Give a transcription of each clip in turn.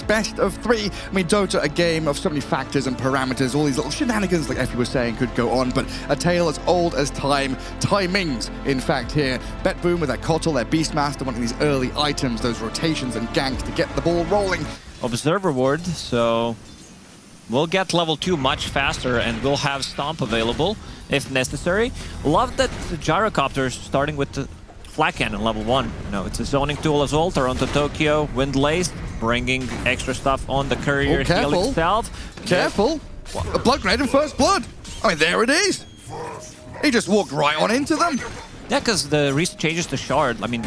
best of 3. I mean, Dota, a game of so many factors and parameters, all these little shenanigans, like Effie was saying, could go on, but a tale as old as time. Timings, in fact, here. Betboom with their Kotl, their Beastmaster, wanting these early items, those rotations and ganks to get the ball rolling. Observer ward, so we'll get level 2 much faster and we'll have Stomp available if necessary. Love that the Gyrocopter starting with the Flat Cannon level 1. You know, it's a zoning tool as well. Toronto Tokyo, Wind Lace, bringing extra stuff on the Courier heal itself. Careful! A blood grenade and first blood! I mean, there it is! He just walked right on into them. Yeah, because the recent changes to Shard, I mean,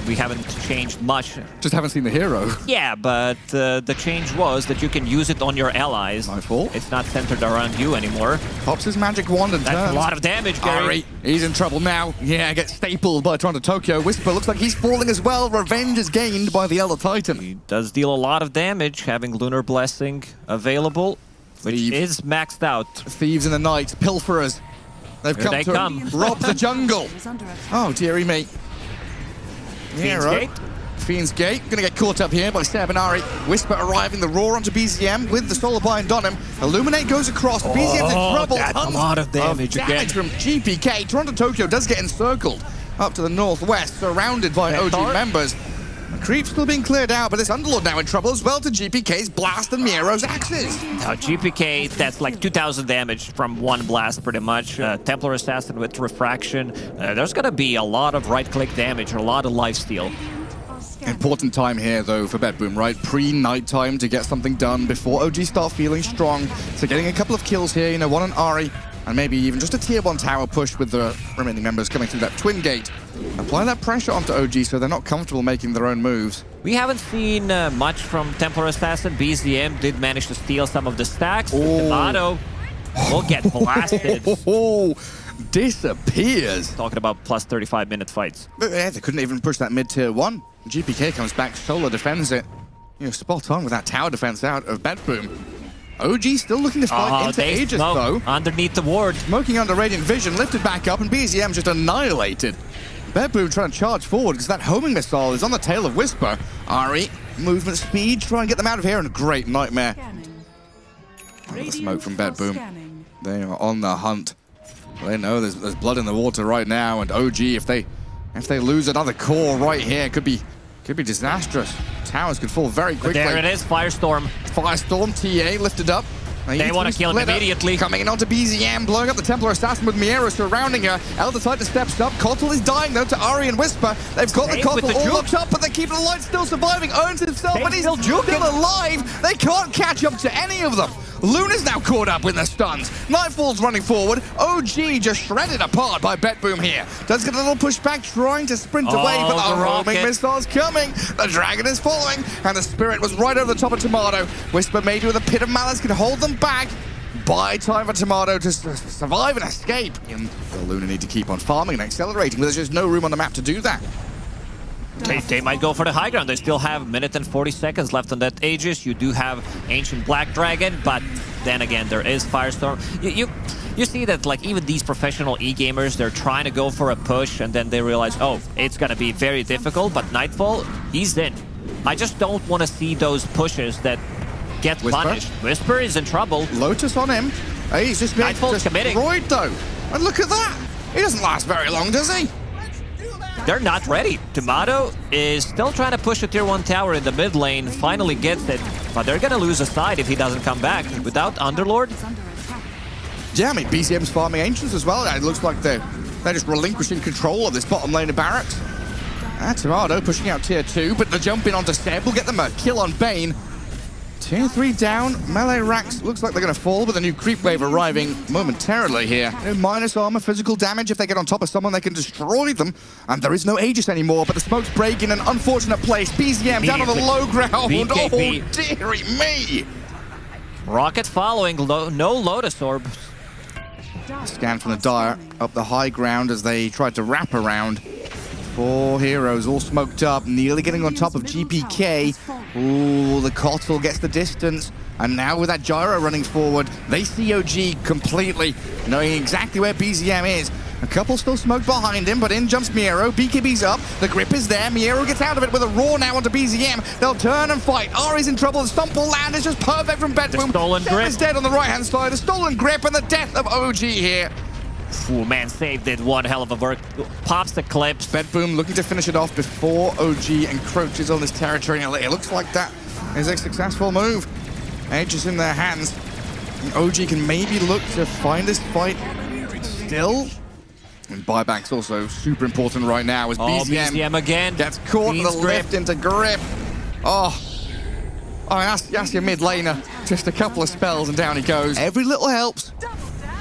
we haven't changed much. Just haven't seen the hero. Yeah, but the change was that you can use it on your allies. My fault. It's not centered around you anymore. Pops his magic wand and That's turns. a lot of damage, Gary. Ari, he's in trouble now. Yeah, gets stapled by Toronto Tokyo. Whisper looks like he's falling as well. Revenge is gained by the Elder Titan. He does deal a lot of damage, having Lunar Blessing available, which is maxed out. Thieves in the night, pilferers. They've come to rob the jungle. Oh, dearie me. Fiend's Gate. Fiend's Gate, gonna get caught up here by Seb and Ari. Whisper arriving, the roar onto BZM with the Solar Bind on him. Illuminate goes across, BZM's in trouble. That's a lot of damage again. From GPK. Toronto Tokyo does get encircled up to the northwest, surrounded by OG members. The creep's still being cleared out, but this Underlord now in trouble as well to GPK's blast and Miero's axes. Now GPK, that's like 2,000 damage from one blast pretty much. Templar Assassin with Refraction. There's gonna be a lot of right-click damage, a lot of lifesteal. Important time here, though, for Betboom, right? Pre-nighttime to get something done before OG start feeling strong. So getting a couple of kills here, you know, one on Ari, and maybe even just a tier 1 tower push with the remaining members coming through that twin gate. Apply that pressure onto OG so they're not comfortable making their own moves. We haven't seen much from Templar Assassin. BZM did manage to steal some of the stacks. Tomato will get blasted. Disappears. Talking about plus 35-minute fights. But yeah, they couldn't even push that mid-tier 1. GPK comes back, Solar defends it. You know, spot on with that tower defense out of Betboom. OG still looking to fight into Aegis, though. Underneath the ward. Smoking under Radiant Vision, lifted back up, and BZM just annihilated. Betboom trying to charge forward because that homing missile is on the tail of Whisper. Ari, movement speed, try and get them out of here, and a great nightmare. The smoke from Betboom. They are on the hunt. They know there's blood in the water right now, and OG, if they lose another core right here, could be disastrous. Towers could fall very quickly. But there it is, Firestorm. Firestorm, TA lifted up. They want to kill him immediately. Coming in onto BZM, blowing up the Templar Assassin with Miero surrounding her. Elder Titan steps up. Kotl is dying though to Ari and Whisper. They've got the Kotl all up top, but they're keeping the light still surviving. Earns himself, but he's still alive. They can't catch up to any of them. Luna's now caught up with the stuns. Nightfall's running forward. OG just shredded apart by Betboom here. Does get a little pushback, trying to sprint away, but the roaming missile's coming. The dragon is following, and the spirit was right over the top of Tomato. Whisper maybe with a pit of malice can hold them back. Buy time for Tomato to survive and escape. And the Luna need to keep on farming and accelerating, but there's just no room on the map to do that. They might go for the high ground. They still have 1 minute and 40 seconds left on that Aegis. You do have Ancient Black Dragon, but then again, there is Firestorm. You see that, like, even these professional e-gamers, they're trying to go for a push, and then they realize, oh, it's gonna be very difficult, but Nightfall, he's in. I just don't want to see those pushes that get punished. Whisper is in trouble. Lotus on him. Hey, he's just being destroyed, though. And look at that. He doesn't last very long, does he? They're not ready. Tomato is still trying to push a tier 1 tower in the mid lane, finally gets it, but they're gonna lose a side if he doesn't come back. Without Underlord? Yeah, I mean, BCM's farming Ancients as well. It looks like they're just relinquishing control of this bottom lane of Barracks. Tomato pushing out tier 2, but the jump in onto Seb will get them a kill on Bane. Tier 3 down, melee racks looks like they're going to fall with a new creep wave arriving momentarily here. No minus armor, physical damage. If they get on top of someone, they can destroy them. And there is no Aegis anymore, but the smoke's break in an unfortunate place. BZM down on the low ground. BKB. Oh, dearie me. Rocket following, no Lotus Orb. Scan from the Dire up the high ground as they tried to wrap around. 4 heroes all smoked up, nearly getting on top of GPK. Ooh, the Kotl gets the distance. And now with that Gyro running forward, they see OG completely, knowing exactly where BZM is. A couple still smoke behind him, but in jumps Miero. BKB's up. The grip is there. Miero gets out of it with a roar now onto BZM. They'll turn and fight. Ari's in trouble. The stomp will land. It's just perfect from Betboom. The stolen grip is dead on the right-hand side. The stolen grip and the death of OG here. Ooh, man, Save did one hell of a work. Pops the clips. Betboom looking to finish it off before OG encroaches on this territory. It looks like that is a successful move. Edge is in their hands. And OG can maybe look to find this fight still. And buyback's also super important right now as BZM again. Gets caught with a lift into grip. Oh, that's your mid laner. Just a couple of spells and down he goes. Every little helps.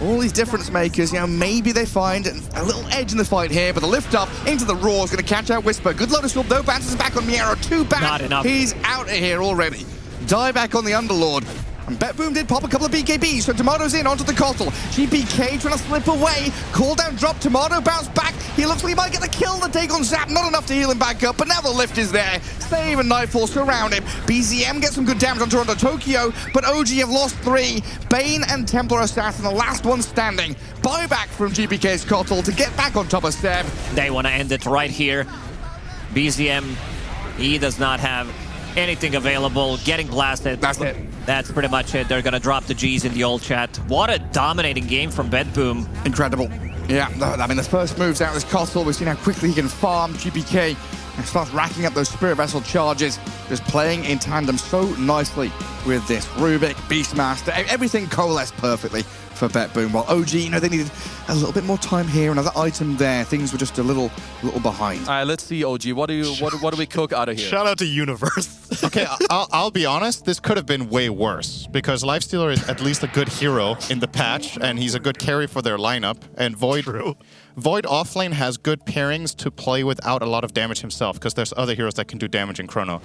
All these difference makers, maybe they find a little edge in the fight here, but the lift up into the Raw is going to catch out Whisper. Good Lotus Swap, though, bounces back on Miero. Too bad. Not enough. He's out of here already. Die back on the Underlord. And Betboom did pop a couple of BKBs, so Tomato's in onto the Cottle. GPK trying to slip away. Call down, drop, Tomato bounce back. He looks like he might get the kill to take on Zap. Not enough to heal him back up, but now the lift is there. Save and Nightfall surround him. BZM gets some good damage on Toronto Tokyo, but OG have lost 3. Bane and Templar Assassin, the last one standing. Buyback from GPK's Cottle to get back on top of Seb. They want to end it right here. BZM, he does not have anything available. Getting blasted. That's it. That's pretty much it. They're going to drop the G's in the old chat. What a dominating game from Betboom. Incredible. Yeah, I mean, the first moves out of this Cottle, we've seen how quickly he can farm. GPK and starts racking up those Spirit Vessel charges, just playing in tandem so nicely with this. Rubik, Beastmaster, everything coalesced perfectly for Betboom. While OG, they needed a little bit more time here, another item there. Things were just a little behind. All right, let's see, OG. What do we cook out of here? Shout out to Universe. Okay, I'll be honest. This could have been way worse because Lifestealer is at least a good hero in the patch, and he's a good carry for their lineup. And Void offlane has good pairings to play without a lot of damage himself because there's other heroes that can do damage in Chrono.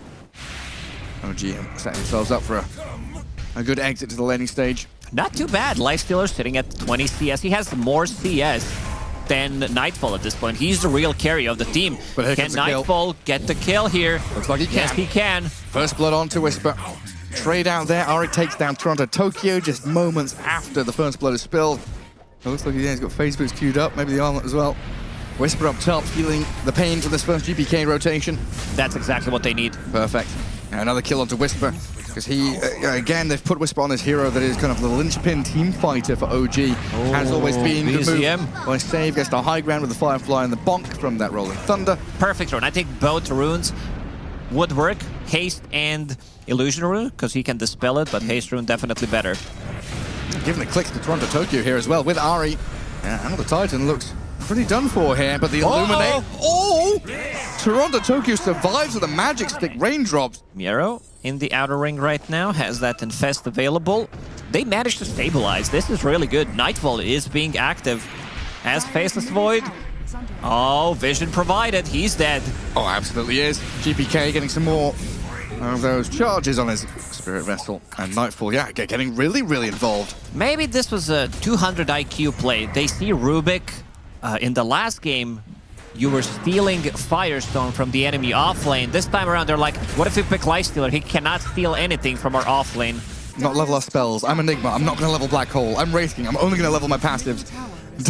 OG setting themselves up for a good exit to the laning stage. Not too bad. Lifestealer sitting at 20 CS. He has more CS than Nightfall at this point. He's the real carry of the team. But can Nightfall get the kill here? Looks like he can. Yes, he can. First blood onto Whisper. Trade out there. Ari takes down Toronto Tokyo just moments after the first blood is spilled. It looks like he's got phase boost queued up. Maybe the armlet as well. Whisper up top, feeling the pain from this first GPK rotation. That's exactly what they need. Perfect. And another kill onto Whisper. Because he, again, they've put Whisper on this hero that is kind of the linchpin team fighter for OG. Has always been. Good move by Save, gets the high ground with the Firefly and the bonk from that Rolling Thunder. Perfect rune. I think both runes would work. Haste and Illusion rune, because he can dispel it, but Haste rune definitely better. Giving the clicks to Toronto Tokyo here as well with Ari. Yeah, and the Titan looks pretty done for here, but the Illuminate... Toronto Tokyo survives with the Magic Stick raindrops. Miero in the outer ring right now, has that Infest available. They managed to stabilize. This is really good. Nightfall is being active as Faceless Void. Oh, vision provided. He's dead. Oh, absolutely is. GPK getting some more of those charges on his Spirit Vessel. And Nightfall, yeah, getting really involved. Maybe this was a 200 IQ play. They see Rubik. In the last game, you were stealing Firestone from the enemy offlane. This time around, they're like, what if we pick Lifestealer? He cannot steal anything from our offlane. Not level our spells. I'm Enigma. I'm not going to level Black Hole. I'm Wraithking. I'm only going to level my passives.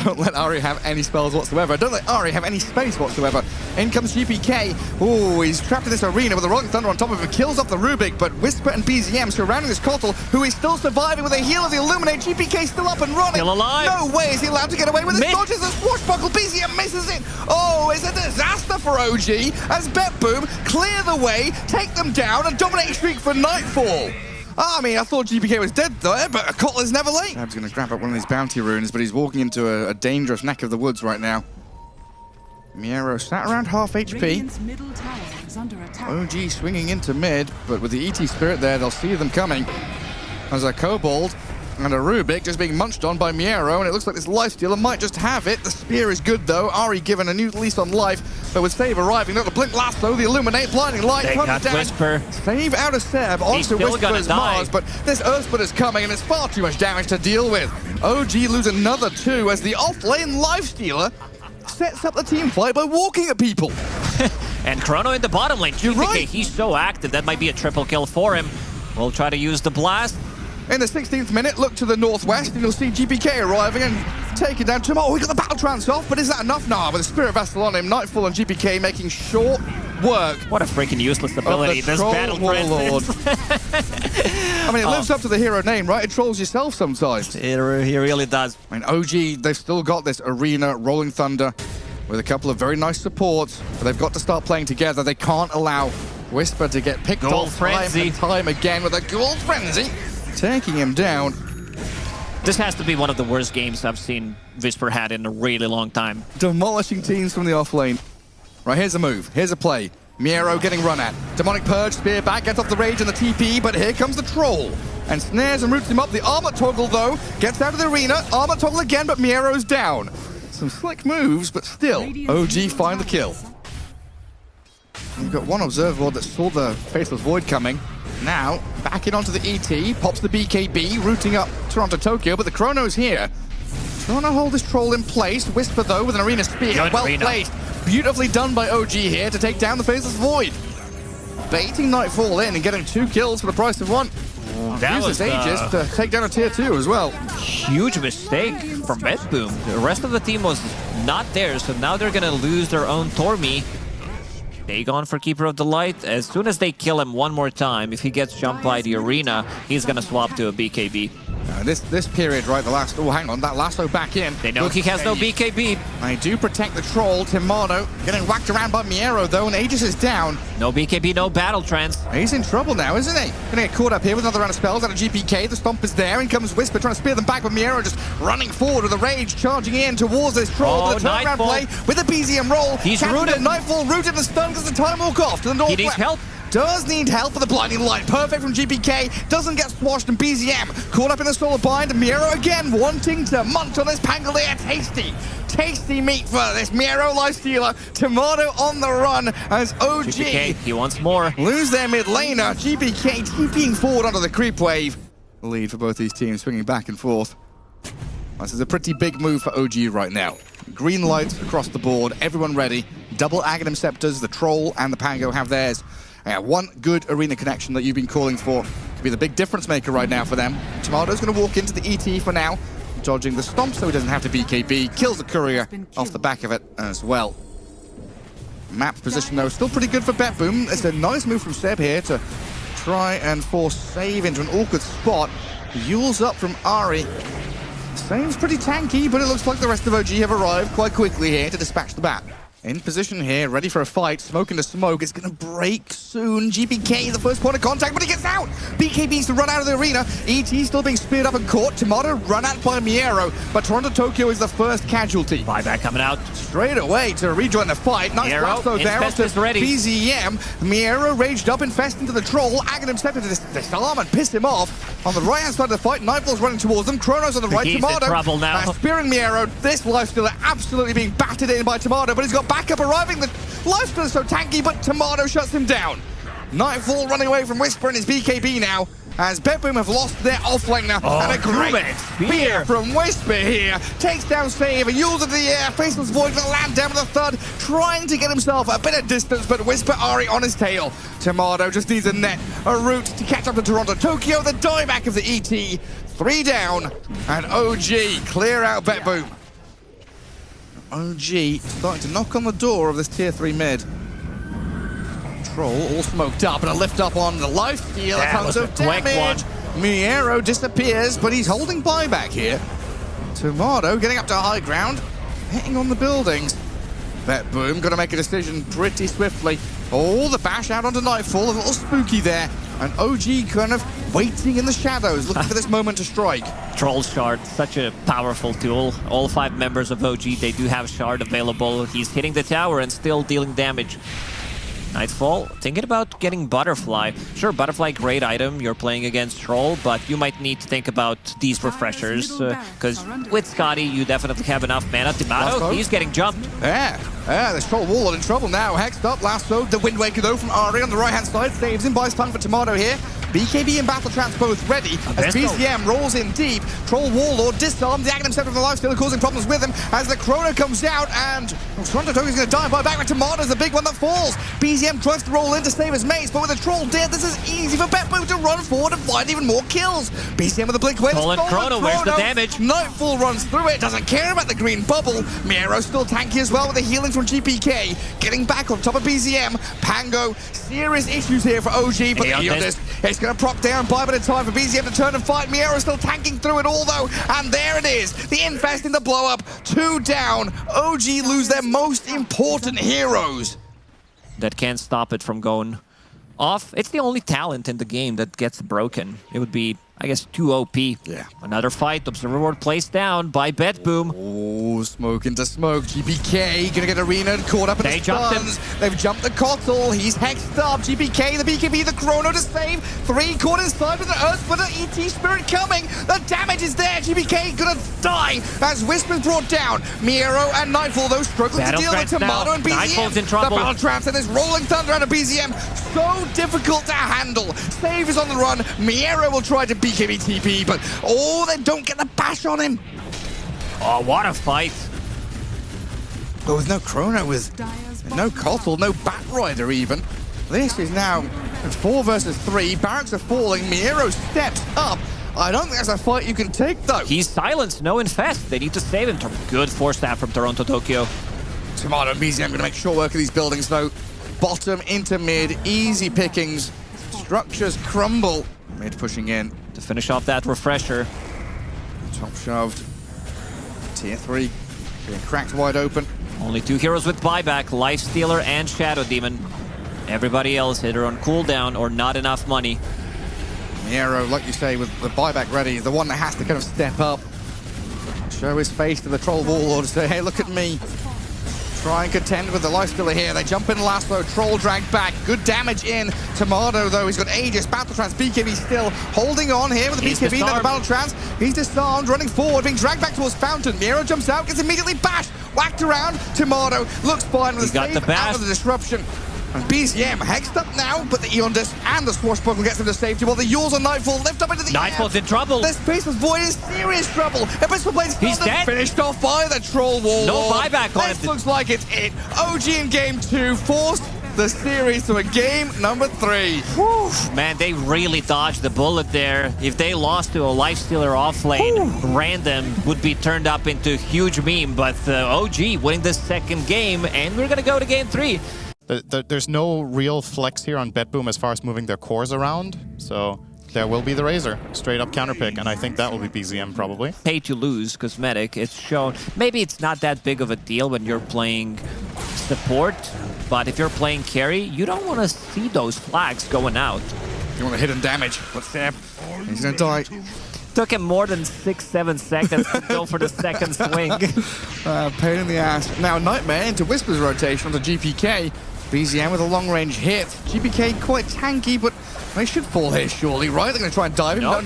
Don't let Ari have any spells whatsoever. Don't let Ari have any space whatsoever. In comes GPK. Oh, he's trapped in this arena with the Rolling Thunder on top of him. Kills off the Rubik, but Whisper and BZM surrounding this Cottle, who is still surviving with a heal of the Illuminate. GPK still up and running. Still alive. No way is he allowed to get away with it. Dodges the Swashbuckle. BZM misses it. Oh, it's a disaster for OG as Betboom clear the way, take them down, and dominating streak for Nightfall. I mean, I thought GPK was dead there, but Kotler's never late. Sab's going to grab up one of these bounty runes, but he's walking into a dangerous neck of the woods right now. Miero sat around half HP. OG swinging into mid, but with the ET Spirit there, they'll see them coming. As a Kobold and a Rubik just being munched on by Miero, and it looks like this Lifestealer might just have it. The spear is good, though. Ari given a new lease on life, but with Save arriving, not the Blink Lasso, the Illuminate, Blinding Light, they got Whisper. Save out of Seb onto Whisper's Mars, but this Earthsplit is coming, and it's far too much damage to deal with. OG lose another 2 as the off-lane Lifestealer sets up the team fight by walking at people. And Chrono in the bottom lane. You're GPK, right. he's so active. That might be a triple kill for him. We'll try to use the blast. In the 16th minute, look to the northwest, and you'll see GPK arriving and taking down Tomato. Oh, we got the battle trance off, but is that enough? Nah, with the Spirit Vessel on him, Nightfall and GPK making short work. What a freaking useless ability this battle Warlord. trance. I mean, it lives up to the hero name, right? It trolls yourself sometimes. He really does. I mean, OG, they've still got this arena, Rolling Thunder, with a couple of very nice supports, but they've got to start playing together. They can't allow Whisper to get picked off time and time again with a Gold Frenzy, taking him down. This has to be one of the worst games I've seen Whisper had in a really long time. Demolishing teams from the off lane. Right, here's a move. Here's a play. Miero getting run at. Demonic Purge, spear back, gets off the rage and the TP, but here comes the troll. And snares and roots him up. The armor toggle, though, gets out of the arena. Armor toggle again, but Miero's down. Some slick moves, but still, OG find the kill. You've got one observer that saw the Faceless Void coming. Now, back in onto the ET, pops the BKB, rooting up Toronto Tokyo, but the Chrono's here. Trying to hold this troll in place. Whisper, though, with an arena spear. Good well arena. placed. Beautifully done by OG here to take down the Faceless Void. Baiting Nightfall in and getting 2 kills for the price of 1. That Uses was Aegis to take down a tier 2 as well. Huge mistake from Betboom. The rest of the team was not there, so now they're gonna lose their own Tormi. They gone for Keeper of the Light. As soon as they kill him one more time, if he gets jumped by the arena, he's gonna swap to a BKB. This period, right, the last... Oh, hang on, that lasso back in. They know he has no BKB. They do protect the troll. Timado getting whacked around by Miero, though, and Aegis is down. No BKB, no battle trance. He's in trouble now, isn't he? Gonna get caught up here with another round of spells out of GPK. The stomp is there, and comes Whisper trying to spear them back, but Miero just running forward with a rage, charging in towards this troll. With a turnaround Nightfall. play with a BZM roll. He's Catching rooted. it. Nightfall rooted and stunned because the time walk off to the northwest. He needs help. Does need help for the blinding light. Perfect from GPK. Doesn't get swashed, and BZM caught up in the solar bind. Miero again wanting to munch on this Pangolier. Tasty meat for this Miero lifestealer. Tomato on the run as OG GPK, he wants more. lose their mid laner. GPK TPing forward onto the creep wave. The lead for both these teams swinging back and forth. This is a pretty big move for OG right now. Green lights across the board. Everyone ready. Double Aghanim Scepters. The Troll and the Pango have theirs. One good arena connection that you've been calling for could be the big difference maker right now for them. Tomato's going to walk into the ET for now, dodging the stomp so he doesn't have to BKB. Kills the courier off the back of it as well. Map position, though, still pretty good for Betboom. It's a nice move from Seb here to try and force save into an awkward spot. Yule's up from Ari. Seems pretty tanky, but it looks like the rest of OG have arrived quite quickly here to dispatch the bat. In position here, ready for a fight. Smoke into smoke. It's going to break soon. GPK, the first point of contact, but he gets out. BK needs to run out of the arena. ET still being speared up and caught. Tomato run at by Miero, but Toronto Tokyo is the first casualty. Buyback coming out. Straight away to rejoin the fight. Nice lasso there Infest is ready. BZM. Miero raged up, infest into the troll. Aghanim stepped into disarm and pissed him off. On the right-hand side of the fight, Nightfall's running towards them. Chrono's on the right. He's Tomato in trouble now. spearing Miero. This lifestealer absolutely being battered in by Tomato, but he's got backup arriving. The lifestealer's so tanky, but Tomato shuts him down. Nightfall running away from Whisper and his BKB now, as Betboom have lost their offlaner. And a great spear from Whisper here. Takes down Save, Yule's into the air. Faceless Void gonna land down with a thud, trying to get himself a bit of distance, but Whisper Ari on his tail. Tomato just needs a net, a route to catch up to Toronto Tokyo. The dieback of the ET. 3 down, and OG clear out Betboom. OG starting to knock on the door of this tier 3 mid. Troll all smoked up and a lift up on the lifesteal. Tons of damage. Miero disappears, but he's holding buyback here. Tomato getting up to high ground, hitting on the buildings. Betboom got to make a decision pretty swiftly. Oh, the bash out onto Nightfall, a little spooky there. And OG kind of waiting in the shadows, looking for this moment to strike. Troll Shard, such a powerful tool. All 5 members of OG, they do have Shard available. He's hitting the tower and still dealing damage. Nightfall, thinking about getting Butterfly. Sure, Butterfly, great item. You're playing against Troll, but you might need to think about these refreshers. Because with Scotty, you definitely have enough mana. Tomato, he's getting jumped. Yeah, this Troll Warlord in trouble now. Hexed up, lassoed. The Wind Waker, though, from Ari on the right-hand side. Saves him, buys time for Tomato here. BKB and Battle Trance both ready as BCM rolls in deep. Troll Warlord disarmed the Aghanim Scepter from the Lifestealer, causing problems with him as the Chrono comes out, and Toronto Tokyo's going to die by back with Tomato's the big one that falls. BCM tries to roll in to save his mates, but with a Troll dead, this is easy for Betboom to run forward and find even more kills. BCM with a blink away. Stolen Chrono, where's the damage? Nightfall runs through it, doesn't care about the green bubble. Miero still tanky as well with the healing from GPK. Getting back on top of BCM. Pango, serious issues here for OG, but it's going to prop down, buy a bit of time for BCM to turn and fight. Miero still tanking through it all though, and there it is. The Infest in the blow up, 2 down. OG lose their most important heroes. That can't stop it from going off. It's the only talent in the game that gets broken. It would be, I guess, too OP. Yeah. Another fight. Observer Ward placed down by Betboom. Oh, smoke into smoke. GPK gonna get Arena caught up in the stuns. They've jumped the Kotl. He's hexed up. GPK, the BKB, the Chrono to save. 3 caught inside with the Earth Splitter. ET Spirit coming. The damage is there. GPK gonna die as Whisper's brought down. Miero and Nightfall, though, struggling to deal with Tomato and BZM. Nightfall's in trouble. The Battle Trance and this rolling thunder out of BZM. So difficult to handle. Save is on the run. Miero will try to BKB TP, but they don't get the bash on him. Oh, what a fight. But with no Chrono, with no Kotl, no Batrider even. This is now 4 versus 3. Barracks are falling. Miero steps up. I don't think that's a fight you can take, though. He's silenced. No infest. They need to save him. Good force staff from Toronto Tokyo. Tomato and BZM going to make short work of these buildings, though. Bottom into mid. Easy pickings. Structures crumble. Mid pushing in. To finish off that refresher. Top shoved. Tier 3 being cracked wide open. Only 2 heroes with buyback, Lifestealer and Shadow Demon. Everybody else either on cooldown or not enough money. Miero, like you say, with the buyback ready, the one that has to kind of step up. Show his face to the Troll Warlord and say, hey, look at me. Try and contend with the Lifestealer here. They jump in last though. Troll dragged back. Good damage in. Tomato though, he's got Aegis. Battle Trance. BKB still holding on here with the BKB and the Battle Trance. He's disarmed, running forward, being dragged back towards Fountain. Miero jumps out, gets immediately bashed. Whacked around. Tomato looks fine with the save out of the disruption. And BCM hexed up now, but the Eondis and the Swashbuckle gets him to safety while the Yules on Nightfall lift up into the Nightfall's in trouble. This Spaceless Void is serious trouble. Abyssal Blade's dead. Finished off by the Troll Warlord. No buyback on This it. looks like it's it. OG in game 2 forced the series to a game number 3. Whew. Man, they really dodged the bullet there. If they lost to a Lifestealer off lane, random would be turned up into a huge meme. But OG winning the second game, and we're gonna go to game 3. There's no real flex here on Betboom as far as moving their cores around, so there will be the Razor. Straight up counterpick, and I think that will be BZM probably. Pay to lose cosmetic. It's shown. Maybe it's not that big of a deal when you're playing support, but if you're playing carry, you don't want to see those flags going out. You want to hit him damage. What's there? He's gonna die. Took him more than 6-7 seconds to go for the second swing. Pain in the ass. Now Nightmare into Whisper's rotation onto GPK. BZM with a long-range hit. GPK quite tanky, but they should fall here surely, right? They're going to try and dive him.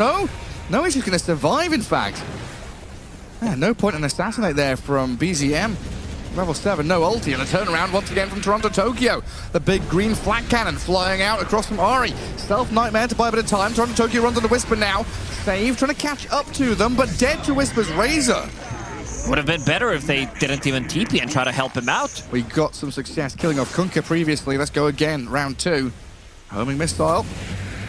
No, he's just going to survive, in fact. Yeah, no point in assassinate there from BZM. Level 7, no ulti, and a turnaround once again from Toronto Tokyo. The big green flak cannon flying out across from Ari. Self-Nightmare to buy a bit of time. Toronto Tokyo runs on the Whisper now. Save, trying to catch up to them, but dead to Whisper's Razor. Would have been better if they didn't even TP and try to help him out. We got some success killing off Kunkka previously. Let's go again, round 2. Homing missile.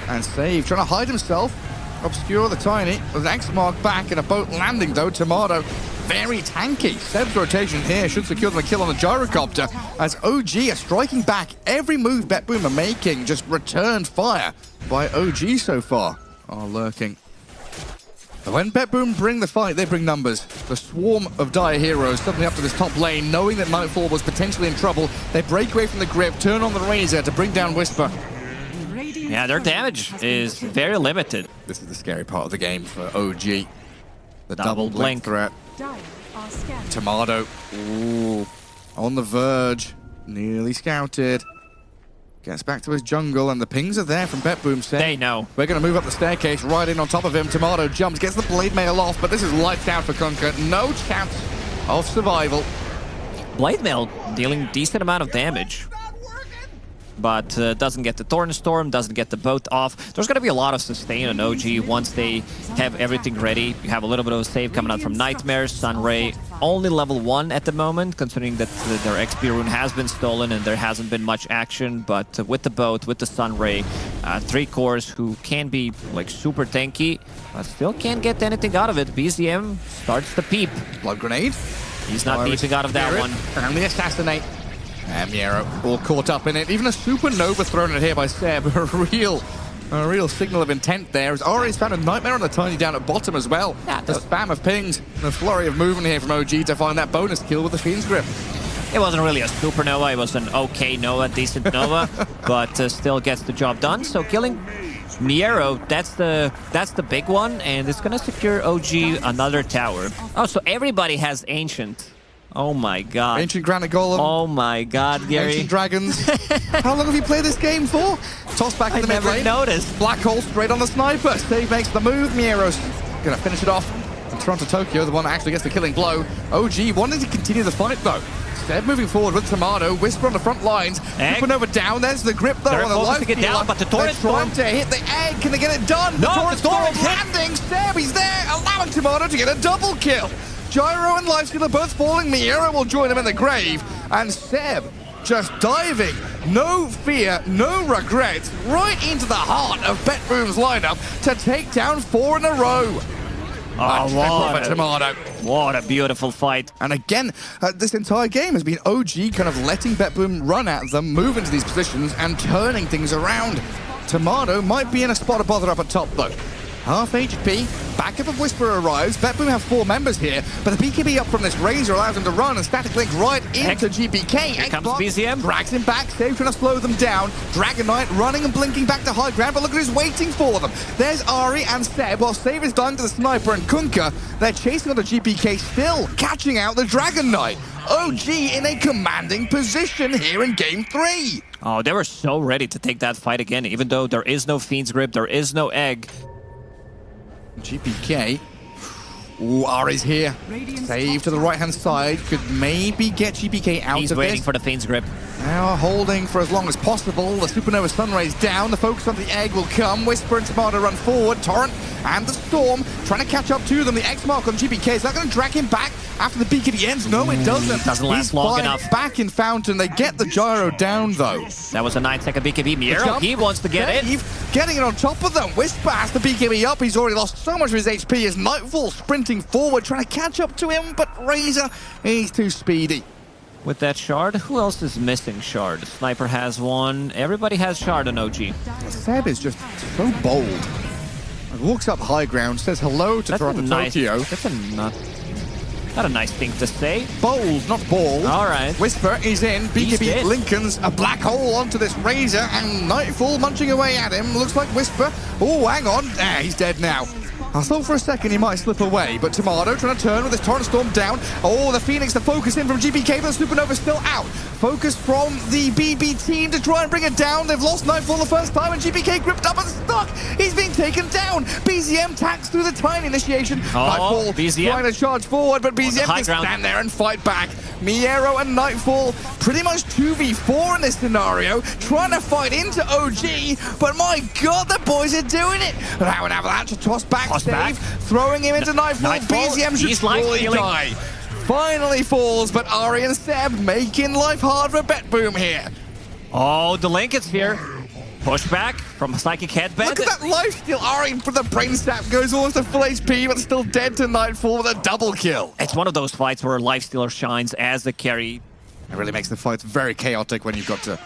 And Save, trying to hide himself. Obscure the Tiny with an X mark back and a boat landing though. Tomato, very tanky. Seb's rotation here should secure them a kill on the gyrocopter as OG are striking back. Every move Betboom are making just returned fire by OG so far. Oh, lurking. When Betboom bring the fight, they bring numbers. The swarm of dire heroes suddenly up to this top lane, knowing that Nightfall was potentially in trouble. They break away from the grip, turn on the Razor to bring down Whisper. Yeah, their damage is very limited. This is the scary part of the game for OG. The Double blink threat. Tomato, ooh, on the verge, nearly scouted. Gets back to his jungle, and the pings are there from Betboom saying, they know. We're going to move up the staircase, right in on top of him. Tomato jumps, gets the blade mail off, but this is lights out for Kunkka. No chance of survival. Blade mail dealing decent amount of damage. but doesn't get the Thorn Storm, doesn't get the boat off. There's going to be a lot of sustain on OG once they have everything ready. You have a little bit of a save coming out from Nightmare. Sunray only level 1 at the moment, considering that their XP rune has been stolen and there hasn't been much action. But with the boat, with the Sunray, 3 cores who can be like super tanky, but still can't get anything out of it. BZM starts to peep. Blood grenade. He's not peeping out of that one. And the assassinate. And Miero all caught up in it. Even a supernova thrown in here by Seb. A real signal of intent there. As Ari's found a nightmare on the tiny down at bottom as well. The spam of pings and a flurry of movement here from OG to find that bonus kill with the Fiend's Grip. It wasn't really a supernova, it was an okay Nova, decent Nova, but still gets the job done. So killing Miero, that's the big one, and it's gonna secure OG another tower. Oh, so everybody has Ancient. Oh my god. Ancient Granite Golem. Oh my god, Gary. Ancient Dragons. How long have you played this game for? Toss back in the mid lane. I never noticed. Black hole straight on the sniper. Stave makes the move. Miero's gonna finish it off. And Toronto Tokyo, the one that actually gets the killing blow. OG wanting to continue the fight though. Seb moving forward with Tomato. Whisper on the front lines. Supernova down. There's the grip though They're on the life to get down, but the Torrent Storm trying to hit the egg. Can they get it done? No, the Torrent Storm hit. landing. Seb, he's there, allowing Tomato to get a double kill. Gyro and Lifesteal are both falling. Miero will join him in the grave. And Seb just diving, no fear, no regrets, right into the heart of Betboom's lineup to take down 4 in a row. What a beautiful fight. And again, this entire game has been OG kind of letting Betboom run at them, move into these positions, and turning things around. Tomato might be in a spot of bother up at top, though. Half HP, backup of Whisper arrives. Betboom have 4 members here, but the BKB up from this Razor allows him to run and static link right into GPK. Here comes BZM. Drags him back, Save trying to slow them down. Dragon Knight running and blinking back to high ground, but look at who's waiting for them. There's Ari and Seb, while Save is dying to the Sniper and Kunkka. They're chasing on the GPK, still catching out the Dragon Knight. OG in a commanding position here in Game 3. Oh, they were so ready to take that fight again, even though there is no Fiend's Grip, there is no egg. GPK. Ooh, Ari's here. Save to the right-hand side. Could maybe get GPK out of this. He's waiting for the Fiend's Grip. Now holding for as long as possible. The Supernova Sunray's down. The focus on the egg will come. Whisper and Tomato run forward. Torrent and the Storm trying to catch up to them. The X mark on GPK. Is that going to drag him back after the BKB ends? No, it doesn't. Doesn't last long enough. Back in Fountain. They get the Gyro down, though. That was a 9-second BKB. Miero, he wants to get it. Getting it on top of them. Whisper has the BKB up. He's already lost so much of his HP as Nightfall sprinting forward, trying to catch up to him, but Razor, he's too speedy. With that shard, who else is missing shard? Sniper has one. Everybody has shard on OG. Seb is just so bold. Walks up high ground, says hello to Toronto Tokyo. That's not a nice thing to say. Bold, not bald. All right. Whisper is in. BKB Lincoln's a black hole onto this Razor, and Nightfall munching away at him. Looks like Whisper. Oh, hang on. He's dead now. I thought for a second he might slip away, but Tomato trying to turn with his Torrent Storm down. Oh, the Phoenix, the focus in from GPK, but the Supernova still out. Focus from the BB team to try and bring it down. They've lost Nightfall the first time, and GPK gripped up and stuck. He's being taken down. BZM tacks through the tiny initiation. Nightfall BZM trying to charge forward, but BZM can stand there and fight back. Miero and Nightfall pretty much 2v4 in this scenario, trying to fight into OG, but my god, the boys are doing it. Now an avalanche, a toss back. Save, throwing him into Nightfall. BZM should surely die. Finally falls, but Ari and Seb making life hard for Betboom here. Oh, the link is here. Push back from Psychic Headband. Look at that lifesteal. Ari for the brain sap goes almost to full HP, but still dead to Nightfall with a double kill. It's one of those fights where Lifestealer shines as the carry. It really makes the fights very chaotic when you've got to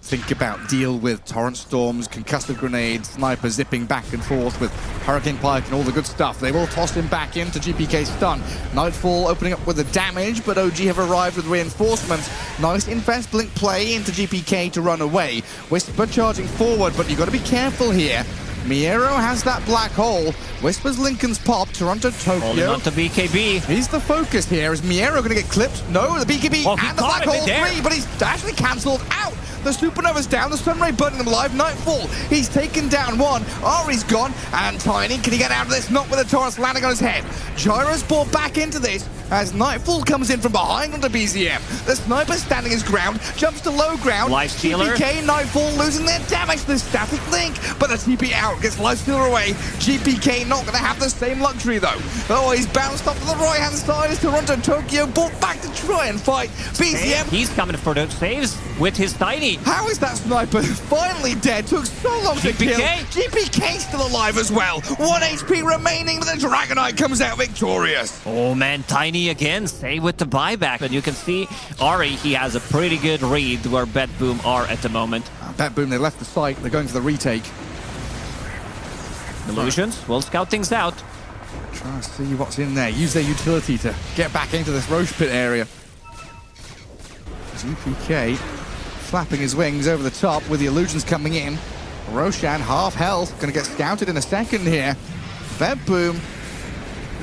think about, deal with Torrent Storms, concussive grenades, Sniper zipping back and forth with Hurricane Pike and all the good stuff. They will toss him back into GPK stun. Nightfall opening up with the damage, but OG have arrived with reinforcements. Nice invest blink play into GPK to run away. Whisper charging forward, but you've got to be careful here. Miero has that black hole. Whisper's Lincoln's pop. Toronto Tokyo. Holding on to BKB. He's the focus here. Is Miero going to get clipped? No, the BKB and the black hole 3, but he's actually cancelled out. The Supernova's down, the Sunray burning them alive. Nightfall, he's taken down one. Ari's gone, and Tiny, can he get out of this? Not with the Taurus landing on his head. Gyro's brought back into this, as Nightfall comes in from behind onto BZM. The sniper standing his ground, jumps to low ground. Lifestealer. GPK, Nightfall losing their damage to the static link, but the TP out gets Lifestealer away. GPK not going to have the same luxury though. Oh, he's bounced off to the right-hand side as Toronto Tokyo brought back to try and fight. BZM. He's coming for the saves with his Tiny. How is that sniper finally dead? Took so long to kill. GPK still alive as well. 1 HP remaining, but the Dragonite comes out victorious. Oh man, Tiny again, save with the buyback. And you can see Ari, he has a pretty good read where Betboom are at the moment. Betboom, they left the site. They're going for the retake. Illusions, we'll scout things out. Trying to see what's in there. Use their utility to get back into this Roche pit area. GPK flapping his wings over the top with the illusions coming in. Roshan, half health, going to get scouted in a second here. Betboom,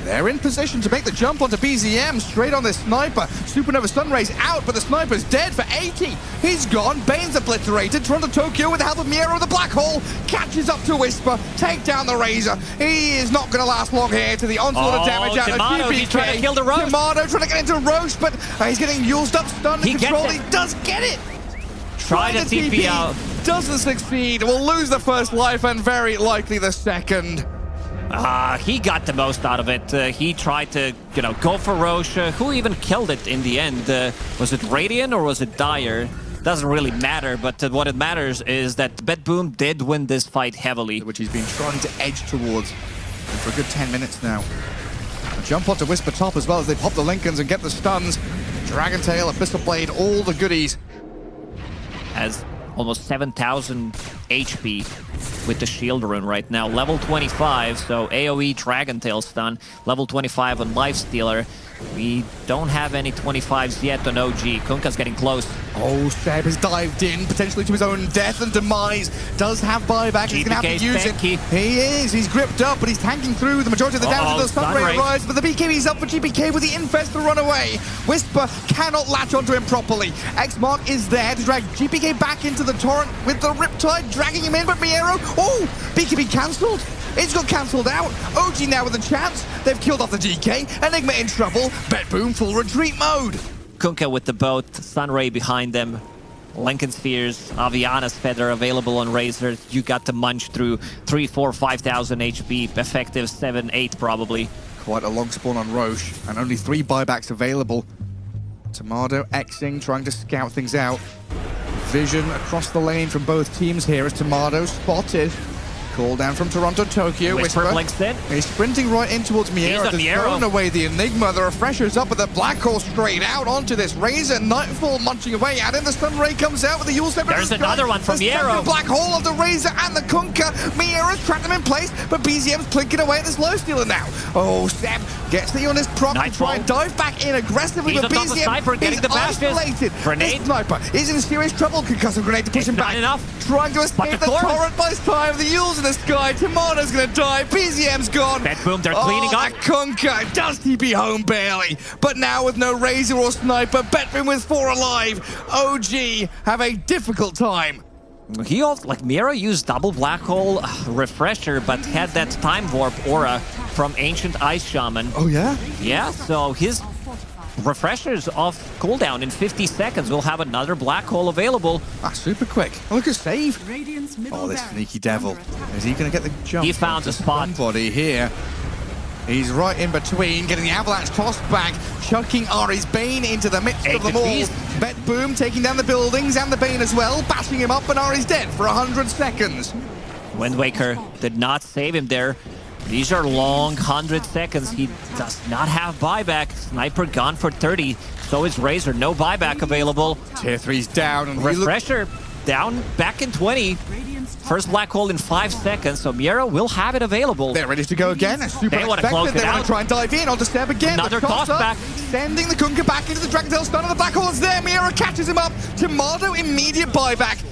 they're in position to make the jump onto BZM, straight on this sniper. Supernova Sunray's out, but the sniper's dead for 80. He's gone, Bane's obliterated. Toronto Tokyo, with the help of Miero, the Black Hole, catches up to Whisper, take down the Razor. He is not going to last long here to the onslaught of damage out of GPK. He's trying to kill the Roche. Tomato trying to get into Roche, but he's getting used up, stunned, and controlled. He does get it. Try to TP out. Doesn't succeed. Will lose the first life and very likely the second. He got the most out of it. He tried to, go for Roche. Who even killed it in the end? Was it Radiant or was it Dire? Doesn't really matter, but what it matters is that Betboom did win this fight heavily. Which he's been trying to edge towards for a good 10 minutes now. A jump onto Whisper top as well as they pop the Lincolns and get the stuns. Dragon Tail, Abyssal Blade, all the goodies. Has almost 7,000 HP with the shield rune right now. Level 25, so AoE Dragon Tail stun. Level 25 on Lifestealer. We don't have any 25s yet on OG. Kunkka's getting close. Oh, Seb has dived in, potentially to his own death and demise. Does have buyback, he's going to have to use it. He is, he's gripped up, but he's tanking through the majority of the damage of the Sunray Rise, but the BKB's up for GPK with the Infest to run away. Whisper cannot latch onto him properly. X-Mark is there to drag GPK back into the torrent with the Riptide dragging him in, but Miero, oh, BKB cancelled. It's got cancelled out. OG now with a chance. They've killed off the DK. Enigma in trouble. Betboom full retreat mode. Kunkka with the boat. Sunray behind them. Lincoln Spheres. Aviana's Feather available on Razor. You got to munch through 3, 4, 5,000 HP. Effective 7, 8 probably. Quite a long spawn on Roche. And only 3 buybacks available. Tomato Xing trying to scout things out. Vision across the lane from both teams here as Tomato spotted. Call down from Toronto Tokyo. Whisper blinks in. He's sprinting right in towards Miero. Throwing away the Enigma. The Refresher's up with the Black Hole straight out onto this Razor. Nightfall munching away at him. The Stun Ray comes out with the Yule Step. There's another one from Miero. Black Hole of the Razor and the Kunkka. Miero's trapped them in place, but BZM's plinking away at this Lifestealer now. Oh, Seb gets the on his prop to try and dive back in aggressively, but BZM sniper getting the isolated. Grenade. This sniper is in serious trouble. Concussive grenade to push him back. Trying to escape the torrent by this time. The Yule's in the sky. Tomato's gonna die. BZM's gone. Betboom, they're cleaning up. Kunkka does TP home barely, but now with no Razor or Sniper, Betboom with 4 alive. OG have a difficult time. He also, Miero used double Black Hole Refresher, but had that Time Warp aura from Ancient Ice Shaman. Oh yeah? Yeah, so his Refreshers off cooldown in 50 seconds. We'll have another Black Hole available. Super quick. Oh, look at save. Oh, this sneaky devil. Is he going to get the jump? He found a spot. Somebody here. He's right in between, getting the avalanche tossed back, chucking Ari's Bane into the midst of them all. Betboom taking down the buildings and the Bane as well, bashing him up, and Ari's dead for 100 seconds. Wind Waker did not save him there. These are long 100 seconds. He does not have buyback. Sniper gone for 30. So is Razor. No buyback available. Tier 3's down. And Refresher down back in 20. First Black Hole in 5 seconds. So Miero will have it available. They're ready to go again. Super they want to close it They out. want to try and dive in onto Seb again. Another toss back. Sending the Kunkka back into the Dragon Tail stun. And the Black Hole's there. Miero catches him up. Tomato immediate buyback.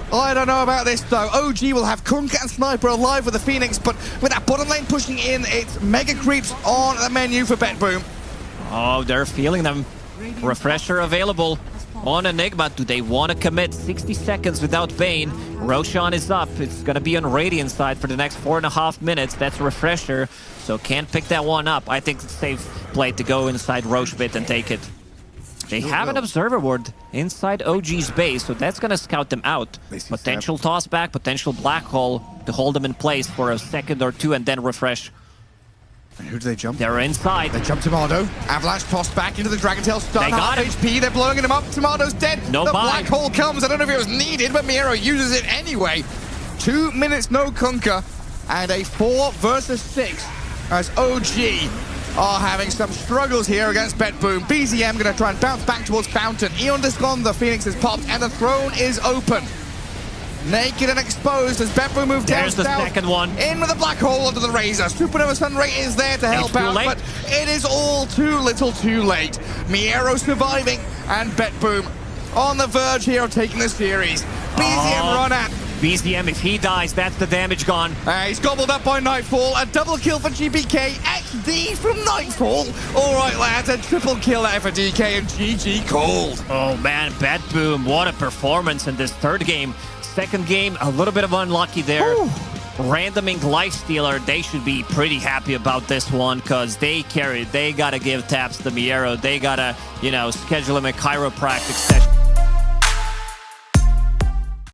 I don't know about this though. OG will have Kunkka and Sniper alive with the Phoenix, but with that bottom lane pushing in, it's mega creeps on the menu for Betboom. Oh, they're feeling them. Refresher available. on Enigma. Do they want to commit 60 seconds without Bane? Roshan is up. It's going to be on Radiant side for the next 4.5 minutes. That's a refresher, so can't pick that one up. I think it's safe play to go inside Roche Pit and take it. They have an observer ward inside OG's base, so that's going to scout them out. Potential toss back, potential black hole to hold them in place for a second or two and then refresh. And who do they jump? They're inside. They jump Tomato. Avalanche tossed back into the Dragon Tail. Stun They got half him. HP. They're blowing him up. Tomato's dead. No the buy. black hole comes. I don't know if it was needed, but Miero uses it anyway. 2 minutes, no Kunkka. And a 4 versus 6 as OG are having some struggles here against Betboom. BZM going to try and bounce back towards Fountain. Eon Discon, the Phoenix is popped, and the throne is open. Naked and exposed as Betboom moves down. There's the second one. In with the black hole under the Razor. Supernova Sunray is there to help out, but it is all too little too late. Miero surviving, and Betboom on the verge here of taking the series. BZM run at. BZM, if he dies, that's the damage gone. He's gobbled up by Nightfall. A double kill for GBK. XD from Nightfall. All right, lads, a triple kill there for DK and GG called. Oh man, Betboom, what a performance in this third game. Second game, a little bit of unlucky there. Ooh. Randoming Lifestealer, they should be pretty happy about this one because they carried. They gotta give taps to Miero. They gotta, schedule him a chiropractic session.